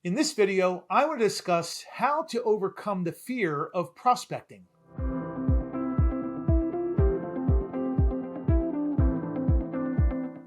In this video, I want to discuss how to overcome the fear of prospecting.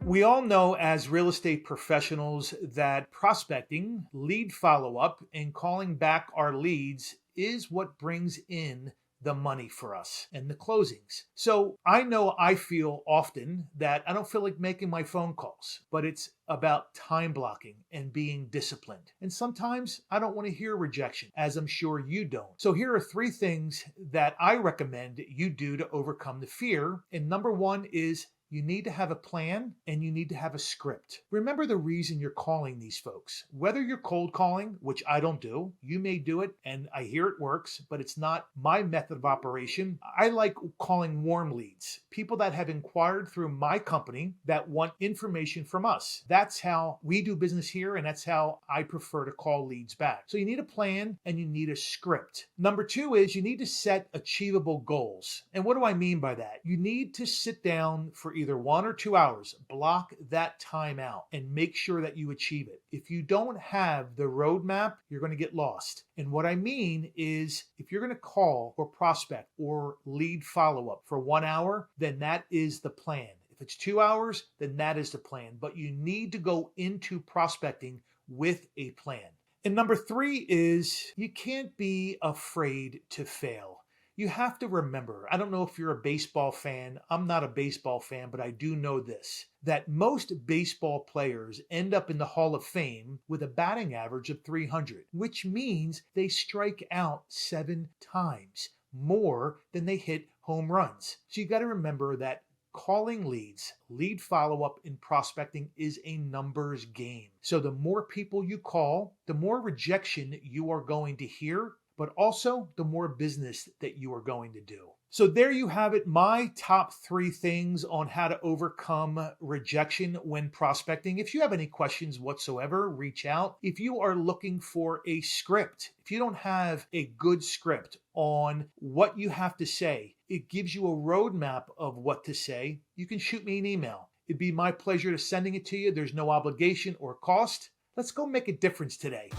We all know as real estate professionals that prospecting, lead follow-up, and calling back our leads is what brings in the money for us and the closings. So I know I feel often that I don't feel like making my phone calls, but it's about time blocking and being disciplined. And sometimes I don't want to hear rejection, as I'm sure you don't. So here are 3 things that I recommend you do to overcome the fear. And number 1 is you need to have a plan and you need to have a script. Remember the reason you're calling these folks. Whether you're cold calling, which I don't do, you may do it and I hear it works, but it's not my method of operation. I like calling warm leads, people that have inquired through my company that want information from us. That's how we do business here, and that's how I prefer to call leads back. So you need a plan and you need a script. Number 2 is you need to set achievable goals. And what do I mean by that? You need to sit down for either 1 or 2 hours, block that time out and make sure that you achieve it. If you don't have the roadmap, you're going to get lost. And what I mean is if you're going to call or prospect or lead follow-up for 1 hour, then that is the plan. If it's 2 hours, then that is the plan. But you need to go into prospecting with a plan. And number 3 is you can't be afraid to fail. You have to remember, I don't know if you're a baseball fan. I'm not a baseball fan, but I do know this, that most baseball players end up in the Hall of Fame with a batting average of 300, which means they strike out 7 times more than they hit home runs. So you got to remember that calling leads, lead follow-up in prospecting is a numbers game. So the more people you call, the more rejection you are going to hear, but also the more business that you are going to do. So there you have it, my top 3 things on how to overcome rejection when prospecting. If you have any questions whatsoever, reach out. If you are looking for a script, if you don't have a good script on what you have to say, it gives you a roadmap of what to say, you can shoot me an email. It'd be my pleasure to sending it to you. There's no obligation or cost. Let's go make a difference today.